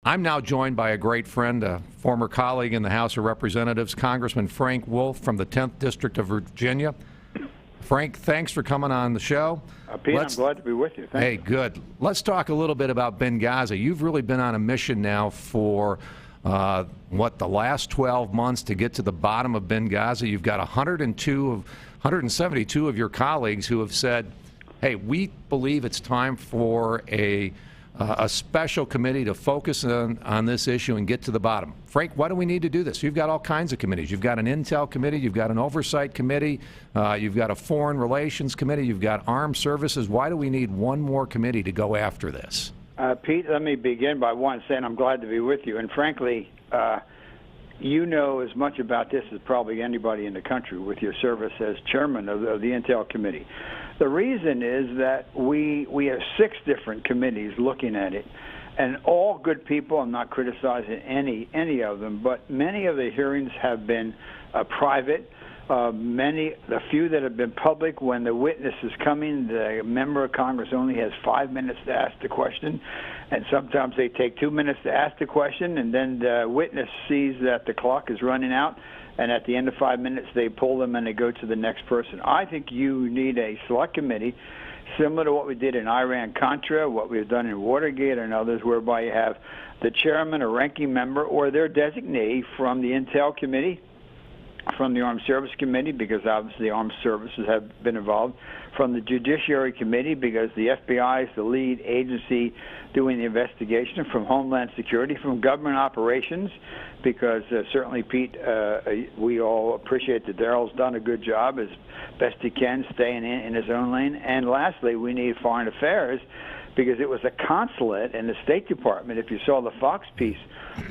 I'm now joined by a great friend, a former colleague in the House of Representatives, Congressman Frank Wolfe from the 10th District of Virginia. Frank, thanks for coming on the show. Pete, I'm glad to be with you. Thank you. Good. Let's talk a little bit about Benghazi. You've really been on a mission now for, the last 12 months to get to the bottom of Benghazi. You've got 172 of your colleagues who have said, hey, we believe it's time for a special committee to focus on this issue and get to the bottom. Frank, why do we need to do this? You've got all kinds of committees. You've got an intel committee. You've got an oversight committee. You've got a foreign relations committee. You've got armed services. Why do we need one more committee to go after this? Pete, let me begin by saying I'm glad to be with you. And frankly, you know as much about this as probably anybody in the country with your service as chairman of the Intel Committee. The reason is that we have 6 different committees looking at it, and all good people. I'm not criticizing any of them, but many of the hearings have been private. The few that have been public, when the witness is coming, the member of Congress only has 5 minutes to ask the question, and sometimes they take 2 minutes to ask the question, and then the witness sees that the clock is running out, and at the end of 5 minutes they pull them and they go to the next person. I think you need a select committee similar to what we did in Iran-Contra, what we've done in Watergate and others, whereby you have the chairman or ranking member or their designee from the Intel Committee, from the Armed Services Committee, because obviously the Armed Services have been involved, from the Judiciary Committee, because the FBI is the lead agency doing the investigation, from Homeland Security, from Government Operations, because certainly, Pete, we all appreciate that Daryl's done a good job as best he can, staying in his own lane. And lastly, we need Foreign Affairs, because it was a consulate and the State Department. If you saw the Fox piece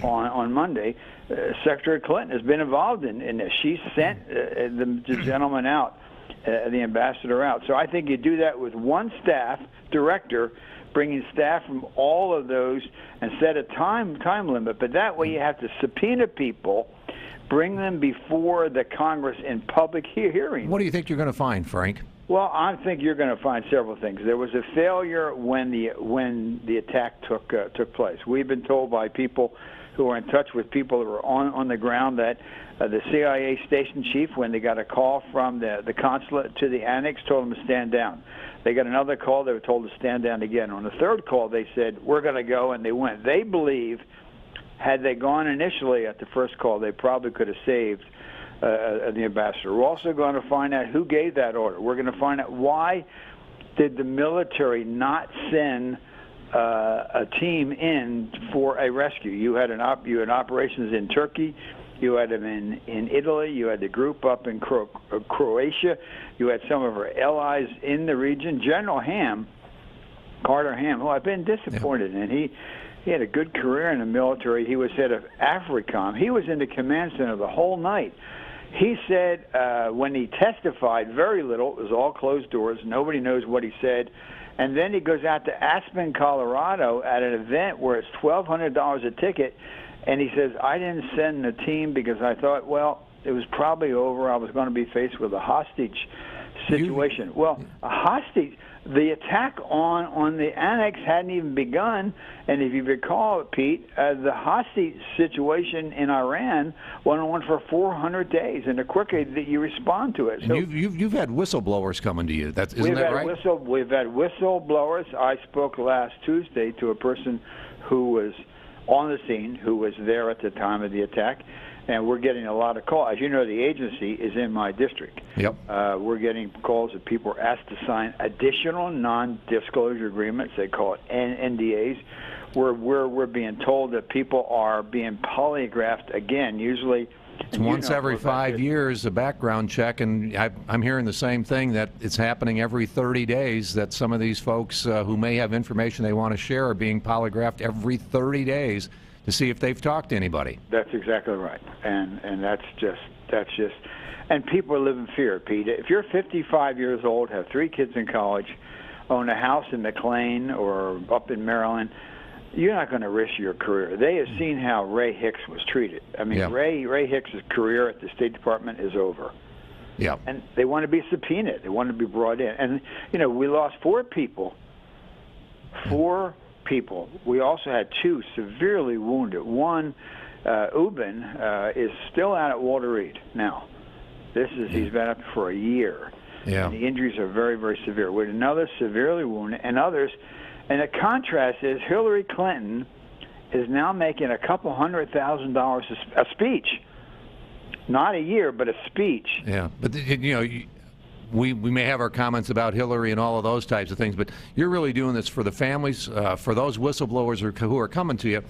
on Monday, Secretary Clinton has been involved in this. She sent the gentleman out, the ambassador out. So I think you do that with one staff director, bringing staff from all of those, and set a time limit. But that way you have to subpoena people, bring them before the Congress in public hearing. What do you think you're going to find, Frank? Well, I think you're going to find several things. There was a failure when the attack took place. We've been told by people who are in touch with people who are on the ground that the CIA station chief, when they got a call from the consulate to the annex, told them to stand down. They got another call, they were told to stand down again. On the third call, they said, we're going to go, and they went. They believe, had they gone initially at the first call, they probably could have saved the ambassador. We're also going to find out who gave that order. We're going to find out why did the military not send a team in for a rescue. You had operations in Turkey, you had them in Italy, you had the group up in Croatia, you had some of our allies in the region. General Carter Ham, who I've been disappointed in, he had a good career in the military. He was head of AFRICOM. He was in the command center the whole night. He said when he testified, very little. It was all closed doors. Nobody knows what he said. And then he goes out to Aspen, Colorado at an event where it's $1,200 a ticket, and he says, I didn't send a team because I thought, well, it was probably over. I was going to be faced with a hostage situation. Well, a hostage, the attack on the annex hadn't even begun, and if you recall, Pete, the hostage situation in Iran went on for 400 days, and the quicker that you respond to it. And so you've had whistleblowers coming to you. Isn't that right? We've had whistleblowers. I spoke last Tuesday to a person who was on the scene, who was there at the time of the attack, and we're getting a lot of calls. As you know, the agency is in my district. Yep. We're getting calls that people are asked to sign additional non-disclosure agreements. They call it NDAs. We're being told that people are being polygraphed again, usually. It's once every 5 years, a background check, and I'm hearing the same thing, that it's happening every 30 days, that some of these folks who may have information they want to share are being polygraphed every 30 days to see if they've talked to anybody. That's exactly right, and that's just, and people live in fear, Pete. If you're 55 years old, have 3 kids in college, own a house in McLean or up in Maryland, you're not going to risk your career. They have seen how Ray Hicks was treated. I mean, yeah. Ray Hicks' career at the State Department is over. Yeah. And they want to be subpoenaed. They want to be brought in. And, you know, we lost 4 people people. We also had 2 severely wounded. One, Ubin, is still out at Walter Reed now. He's been up for a year. Yeah. And the injuries are very, very severe. With another severely wounded and others. And the contrast is Hillary Clinton is now making a couple $100,000 a speech. Not a year, but a speech. Yeah, but we may have our comments about Hillary and all of those types of things, but you're really doing this for the families, for those whistleblowers who are coming to you,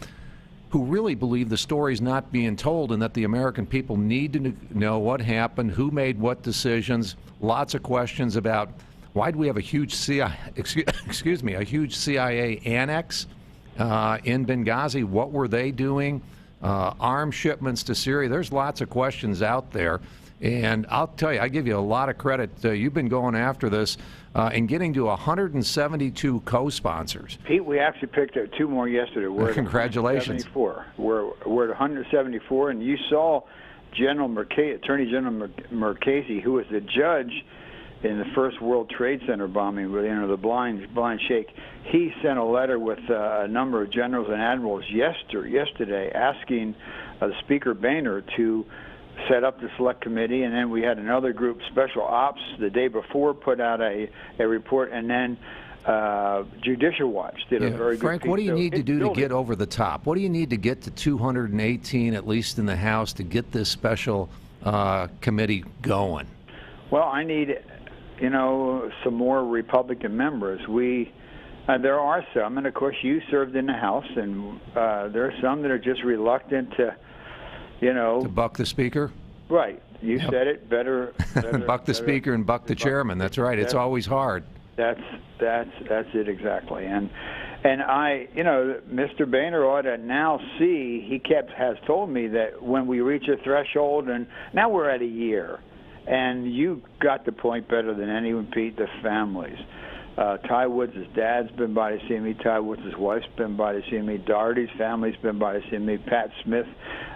who really believe the story's not being told, and that the American people need to know what happened, who made what decisions. Lots of questions about why do we have a huge CIA annex in Benghazi? What were they doing? Arms shipments to Syria. There's lots of questions out there. And I'll tell you, I give you a lot of credit. You've been going after this and getting to 172 co-sponsors. Pete, we actually picked up 2 more yesterday. We're Congratulations. At 174. We're at 174, and you saw Attorney General Mukasey, who was the judge in the first World Trade Center bombing with the blind sheikh. He sent a letter with a number of generals and admirals yesterday asking Speaker Boehner to set up the select committee, and then we had another group, Special Ops, the day before put out a report, and then Judicial Watch did a very good Frank, piece. what do you need to do to get over the top? What do you need to get to 218, at least in the House, to get this special committee going? Well, I need, some more Republican members. There are some, and of course you served in the House, and there are some that are just reluctant to, To buck the Speaker? Right. You said it better. Buck the Speaker and buck the Chairman. That's right. It's always hard. That's it exactly. And Mr. Boehner ought to now see. He has told me that when we reach a threshold, and now we're at a year, and you got the point better than anyone, Pete. The families. Ty Woods' dad's been by to see me. Ty Woods' wife's been by to see me. Doherty's family's been by to see me. Pat Smith,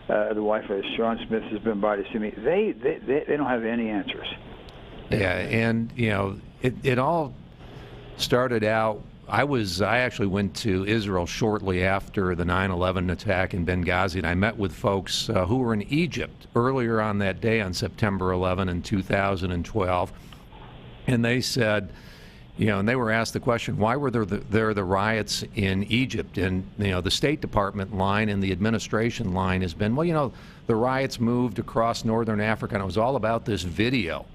the wife of Sean Smith, has been by to see me. They don't have any answers. Yeah, and it all started out. I actually went to Israel shortly after the 9/11 attack in Benghazi, and I met with folks who were in Egypt earlier on that day on September 11 in 2012, and they said, and they were asked the question, why were there the riots in Egypt? And the State Department line and the administration line has been, the riots moved across northern Africa, and it was all about this video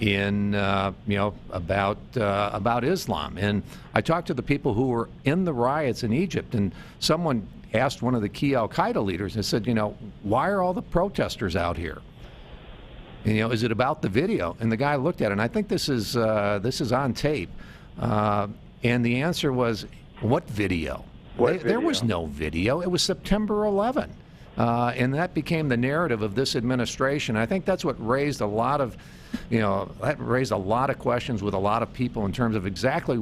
about Islam. And I talked to the people who were in the riots in Egypt, and someone asked one of the key Al-Qaeda leaders and said, why are all the protesters out here? And, is it about the video? And the guy looked at it, and I think this is on tape. And the answer was, what video? There was no video. It was September 11. And that became the narrative of this administration. I think that's what raised a lot of, questions with a lot of people in terms of exactly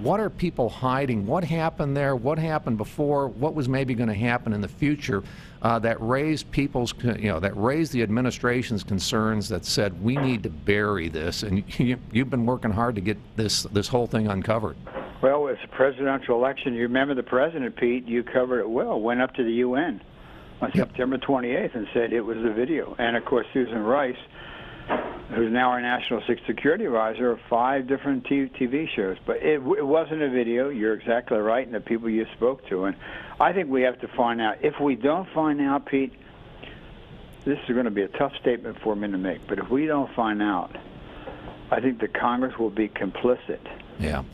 what are people hiding, what happened there, what happened before, what was maybe going to happen in the future, that raised that raised the administration's concerns, that said we need to bury this. And you've been working hard to get this whole thing uncovered. Well, it's a presidential election. You remember the president, Pete, you covered it well, went up to the UN on September 28th and said it was the video. And, of course, Susan Rice, who's now our National Security Advisor, of 5 different TV shows. But it wasn't a video. You're exactly right, and the people you spoke to. And I think we have to find out. If we don't find out, Pete, this is going to be a tough statement for me to make, but if we don't find out, I think the Congress will be complicit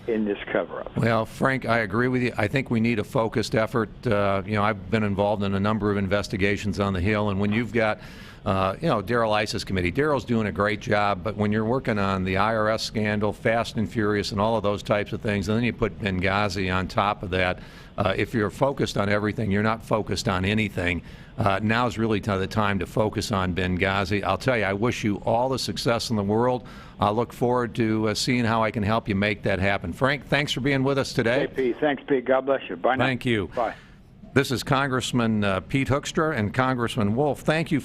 in this cover-up. Well, Frank, I agree with you. I think we need a focused effort. I've been involved in a number of investigations on the Hill, and when you've got Darrell Iss's committee. Darrell's doing a great job, but when you're working on the IRS scandal, Fast and Furious, and all of those types of things, and then you put Benghazi on top of that, if you're focused on everything, you're not focused on anything. Now's really the time to focus on Benghazi. I'll tell you, I wish you all the success in the world. I look forward to seeing how I can help you make that happen. Frank, thanks for being with us today. Hey, Pete. Thanks, Pete. God bless you. Bye now. Thank you. Bye. This is Congressman Pete Hoekstra and Congressman Wolfe. Thank you.